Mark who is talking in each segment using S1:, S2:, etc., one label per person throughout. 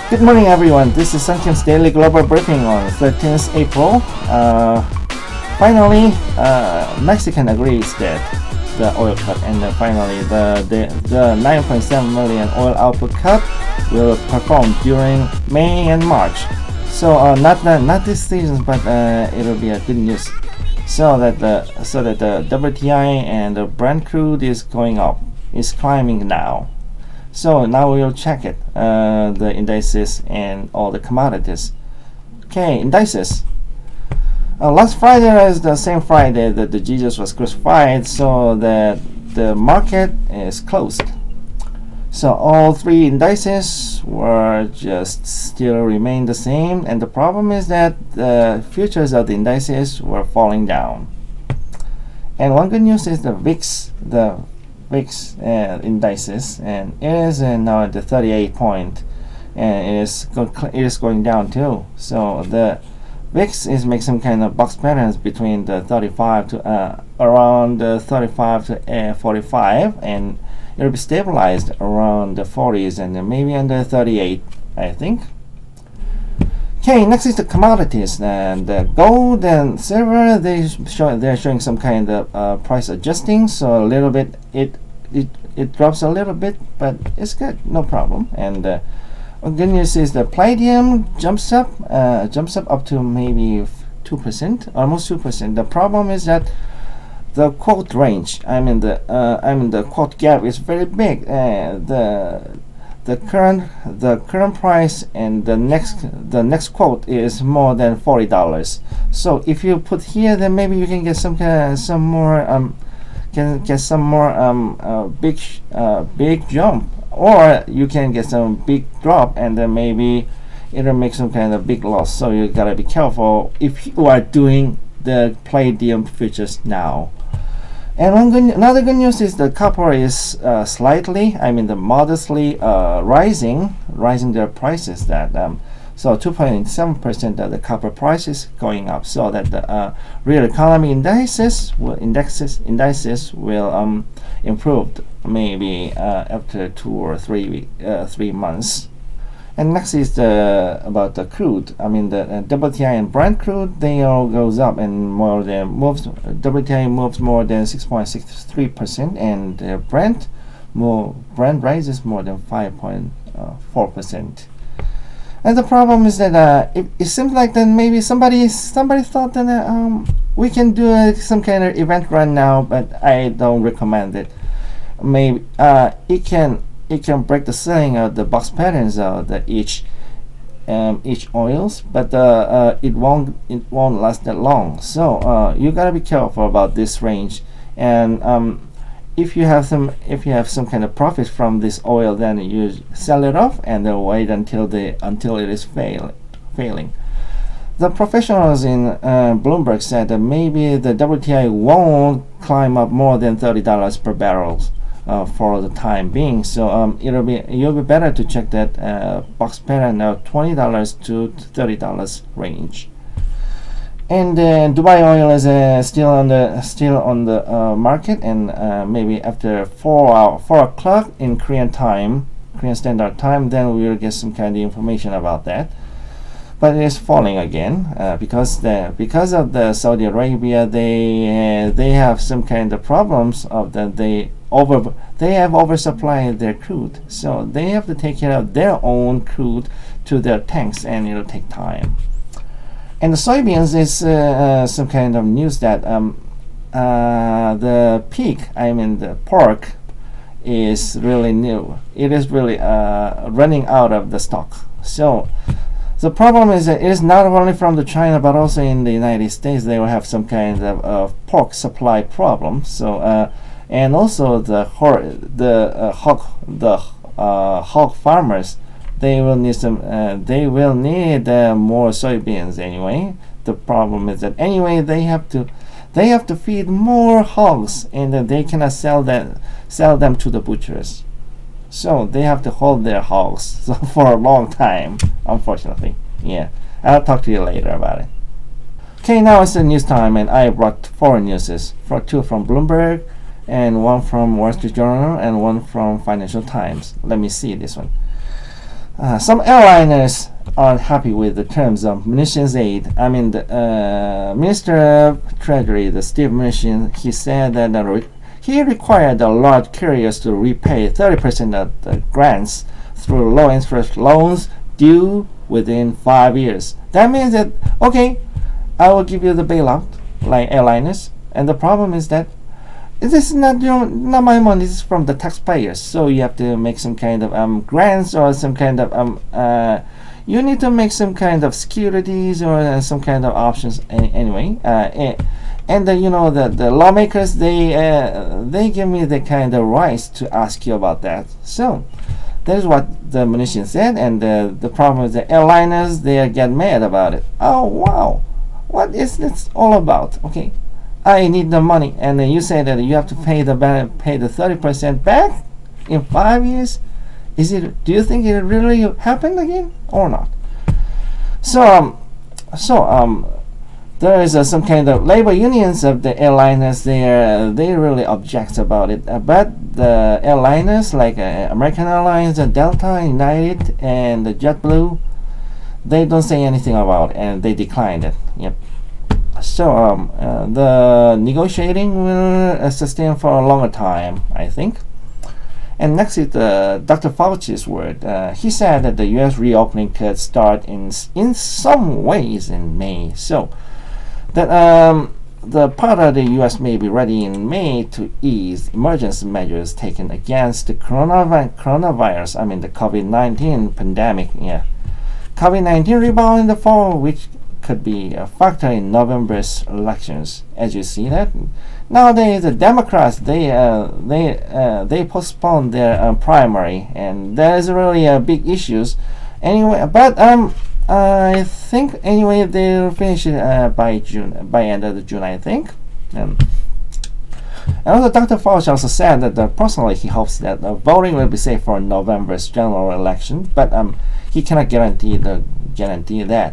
S1: Good morning, everyone. This is Sunkim's Daily Global Briefing on 13th April. Finally, Mexican agrees that the oil cut and finally the 9.7 million oil output cut will perform during May and March. So not this season, but it'll be a good news. So that the WTI and the Brent crude is going up, is climbing now. So now we'll check it, the indices and all the commodities. Okay, indices. Last Friday is the same Friday that the Jesus was crucified, so that the market is closed. So all three indices were just still remain the same, and the problem is that the futures of the indices were falling down. And one good news is the VIX indices, and it is now at the 38 point, and it is going down too. So the VIX is making some kind of box patterns between the 35 to around the 35 to 45, and it'll be stabilized around the 40s and then maybe under 38, I think. Okay, next is the commodities, and gold and silver. They're showing some kind of price adjusting, so a little bit it drops a little bit, but it's good, no problem. And good news is the palladium jumps up to maybe 2%, almost 2%. The problem is that the quote range, the quote gap is very big. The current price and the next quote is more than $40. So if you put here, then maybe you can get some more big jump, or you can get some big drop, and then maybe it'll make some kind of big loss. So you gotta be careful if you are doing the palladium futures now. And another good news is the copper is modestly rising their prices. So 2.7% of the copper price is going up. So that the real economy indices will improve maybe after 2 or 3 months. And next is about the crude. The WTI and Brent crude, they all goes up and WTI moves more than 6.63%, and Brent rises more than 5.4%. And the problem is that it seems like that maybe somebody thought that we can do some kind of event run now, but I don't recommend it. Maybe it can break the ceiling of the box patterns of each oils, but it won't last that long. So you gotta be careful about this range. And if you have some kind of profit from this oil, then you sell it off and then wait until it is failing. The professionals in Bloomberg said that maybe the WTI won't climb up more than $30 per barrel for the time being. So you'll be better to check that box pattern of $20 to $30 range. And Dubai oil is still on the market, and maybe after 4 o'clock in Korean Standard Time, then we will get some kind of information about that. But it is falling again because of the Saudi Arabia. They have some kind of problems of that they have oversupplied their crude, so they have to take care of their own crude to their tanks, and it'll take time. And the soybeans is some kind of news that the peak, the pork, is really new. It is really running out of the stock. So the problem is that it is not only from the China, but also in the United States. They will have some kind of pork supply problem. So and also the hog farmers, they will need more soybeans anyway. The problem is that anyway they have to feed more hogs, and then they cannot sell them to the butchers. So they have to hold their hogs for a long time, unfortunately. Yeah, I'll talk to you later about it. Okay, now it's the news time, and I brought 4 newses, 2 from Bloomberg, and 1 from Wall Street Journal, and 1 from Financial Times. Let me see this one. Some airliners aren't happy with the terms of munitions aid. I mean, the Minister of Treasury, the Steve Mnuchin, he said that he required the large carriers to repay 30% of the grants through low-interest loans due within 5 years. That means that, okay, I will give you the bailout, like airliners, and the problem is that this is not my money. This is from the taxpayers. So you have to make some kind of grants or some kind of you need to make some kind of securities or some kind of options anyway. And the lawmakers they give me the kind of rights to ask you about that. So that is what the Mnuchin said, and the problem is the airliners they get mad about it. Oh wow, what is this all about? Okay. I need the money, and you say that you have to pay the 30% back in 5 years. Do you think it really happened again or not? So there is some kind of labor unions of the airliners. They really object about it. But the airliners like American Airlines, Delta, United, and JetBlue, they don't say anything about it, and they declined it. Yep. So the negotiating will sustain for a longer time, I think. And next is Dr. Fauci's word. He said that the U.S. reopening could start in some ways in May. So that the part of the U.S. may be ready in May to ease emergency measures taken against the coronavirus. I mean the COVID-19 pandemic. Yeah, COVID-19 rebound in the fall, which could be a factor in November's elections. As you see that nowadays the Democrats they postpone their primary, and that is really a big issues anyway. But I think anyway they'll finish it by end of June, I think. And also Dr. Fauci also said that personally he hopes that voting will be safe for November's general election, but he cannot guarantee that.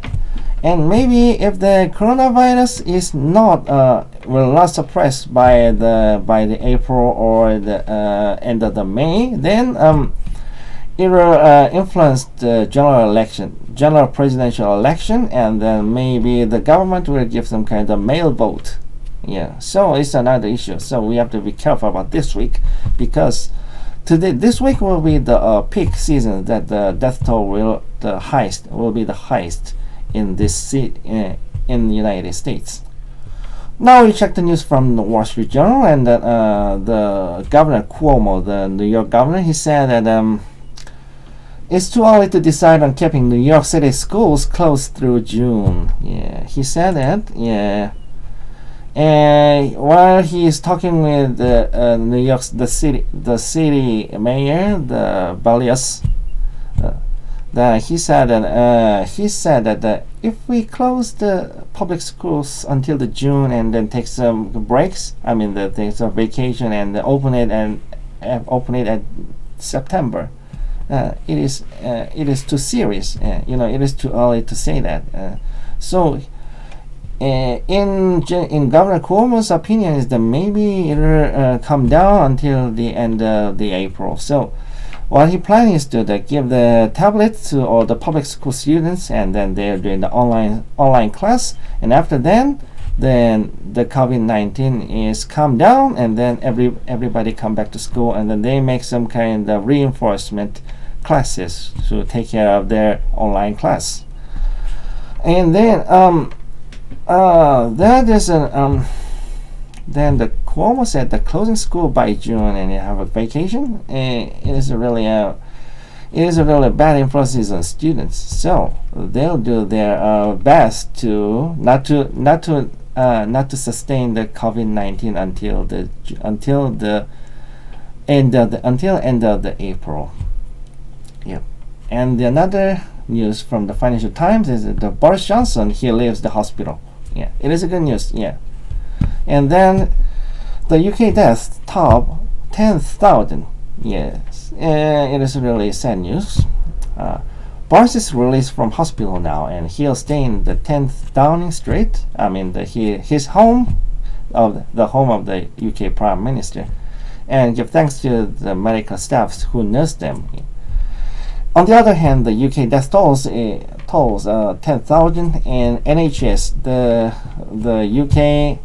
S1: And maybe if the coronavirus is not will not suppressed by the April or the end of the May, then it will influence the general presidential election, and then maybe the government will give some kind of mail vote. Yeah, so it's another issue. So we have to be careful about this week, because this week will be the peak season that the death toll will be the highest in the United States. Now we check the news from the Wall Street Journal, and the Governor Cuomo, the New York governor, he said that it's too early to decide on keeping New York City schools closed through June. Yeah, he said that. Yeah, and while he is talking with New York, the city mayor, the Boris. He said that if we close the public schools until the June and then take some breaks, I mean take some vacation and open it at September, it is too serious. It is too early to say that. So in Governor Cuomo's opinion is that maybe it will come down until the end of the April. So what he plans is to give the tablets to all the public school students, and then they're doing the online class. And after then the COVID-19 is calmed down, and then everybody come back to school, and then they make some kind of reinforcement classes to take care of their online class. And then then the Cuomo said that closing school by June and you have a vacation, it is a really bad influence on students. So they'll do their best to not to sustain the COVID-19 until end of the April. Yep. And another news from the Financial Times is that Boris Johnson, he leaves the hospital. Yeah, it is a good news. Yeah. And then the UK deaths top 10,000. Yes, it is really sad news. Boris is released from hospital now, and he'll stay in the 10th Downing Street. I mean, his home, the home of the UK Prime Minister, and give thanks to the medical staffs who nursed them. On the other hand, the UK death tolls 10,000, and NHS, the UK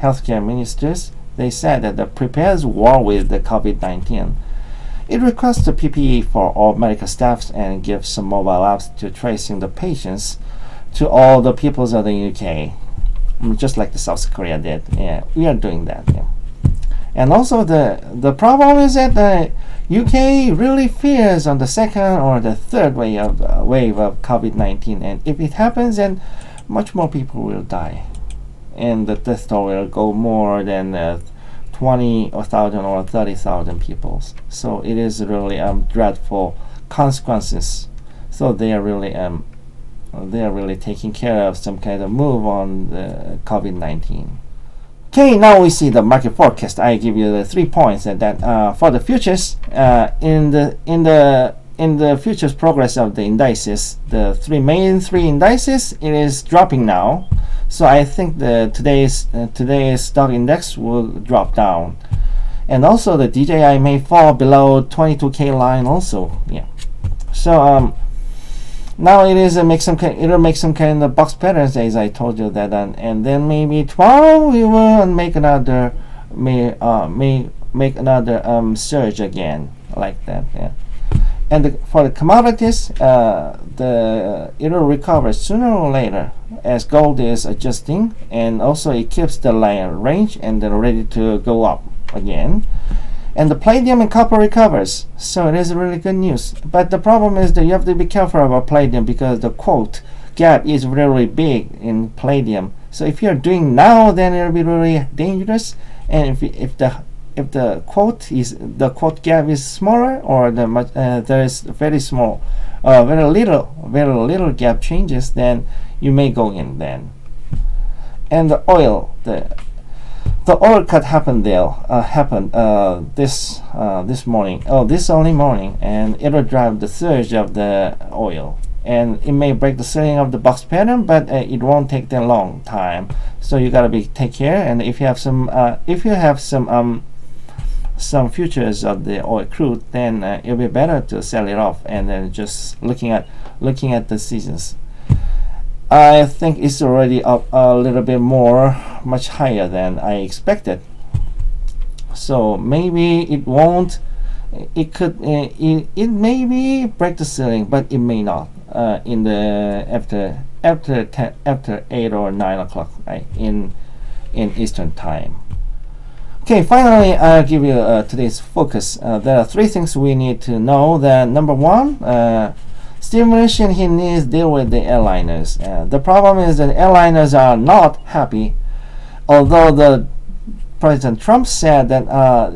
S1: healthcare ministers, they said that it prepares war with the COVID-19. It requests the PPE for all medical staffs and gives some mobile apps to tracing the patients to all the peoples of the UK, just like the South Korea did. Yeah, we are doing that. Yeah. And also the problem is that the UK really fears on the second or the third wave of COVID-19, and if it happens, then much more people will die, and the death toll will go more than 20,000 or 30,000 people. So it is really dreadful consequences. So they are really taking care of some kind of move on the COVID-19. Okay, now we see the market forecast. I give you the 3 points that for the futures in the futures progress of the indices, the main three indices, it is dropping now. So I think the today's stock index will drop down, and also the DJI may fall below 22K line also. Yeah. So now it'll make some kind of box patterns, as I told you that, and then maybe tomorrow we will make another surge again like that. Yeah. And for the commodities, it'll recover sooner or later as gold is adjusting, and also it keeps the range and then ready to go up again. And the palladium and copper recovers, so it is really good news. But the problem is that you have to be careful about palladium, because the quote gap is really big in palladium. So if you're doing now, then it'll be really dangerous. And if the quote gap is smaller, or there is very small, very little gap changes, then you may go in then. And the oil, the oil cut happened this morning. This only morning, and it'll drive the surge of the oil, and it may break the ceiling of the box pattern, but it won't take that long time. So you gotta take care. And if you have some futures of the oil crude, then it'll be better to sell it off, and then just looking at the seasons. I think it's already up a little bit much higher than I expected. So maybe it won't. It could. It maybe break the ceiling, but it may not. In the after 8 or 9 o'clock, right, in Eastern time. Okay, finally, I'll give you today's focus. There are 3 things we need to know. That number 1. Steve Mnuchin, he needs to deal with the airliners. The problem is that airliners are not happy, although the President Trump said that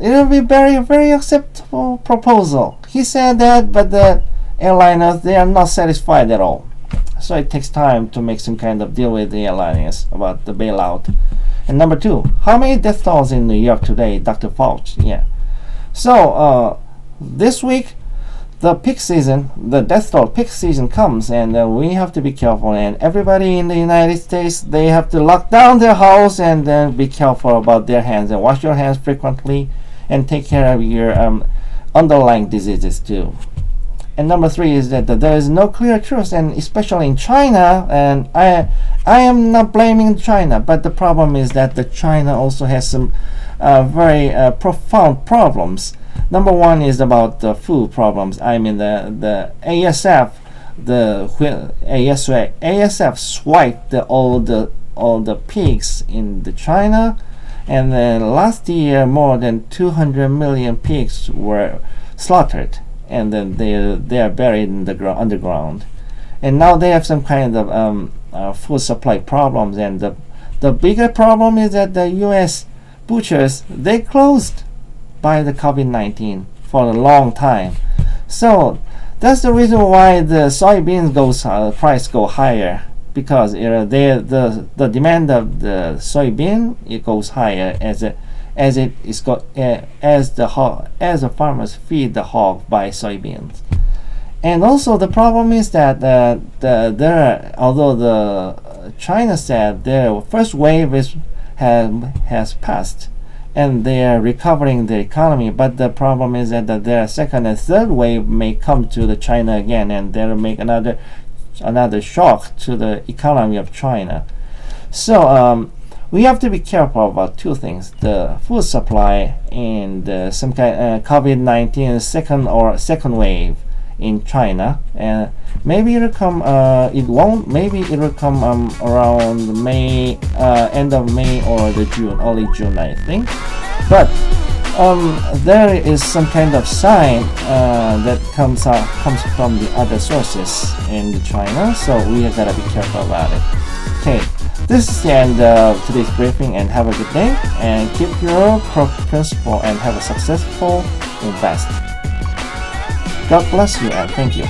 S1: it will be very, very acceptable proposal. He said that, but the airliners, they are not satisfied at all. So it takes time to make some kind of deal with the airliners about the bailout. And number 2, how many death tolls in New York today, Dr. Fauci? Yeah. So this week, the peak season, the death toll peak season comes, and we have to be careful. And everybody in the United States, they have to lock down their house and then be careful about their hands and wash your hands frequently and take care of your underlying diseases too. And number 3 is that there is no clear truth, and especially in China. And I am not blaming China, but the problem is that the China also has some very profound problems. Number 1 is about the food problems. I mean the ASF, ASF swiped all the pigs in the China, and then last year more than 200 million pigs were slaughtered, and then they are buried in the underground. And now they have some kind of food supply problems, and the bigger problem is that the U.S. butchers, they closed by the COVID-19 for a long time. So that's the reason why the soybeans price go higher, because the demand of the soybean, it goes higher as the farmers feed the hog by soybeans. And also the problem is that although the China said their first wave has passed, and they are recovering the economy. But the problem is that their second and third wave may come to the China again, and they'll make another shock to the economy of China. So we have to be careful about two things: the food supply and some kind COVID-19 second wave in China. And maybe it'll come. It won't. Maybe it'll come around May, end of May or the June, early June, I think. But there is some kind of sign that comes from the other sources in China, so we have gotta be careful about it. Okay, this is the end of today's briefing, and have a good day, and keep your principle and have a successful invest. God bless you, and thank you.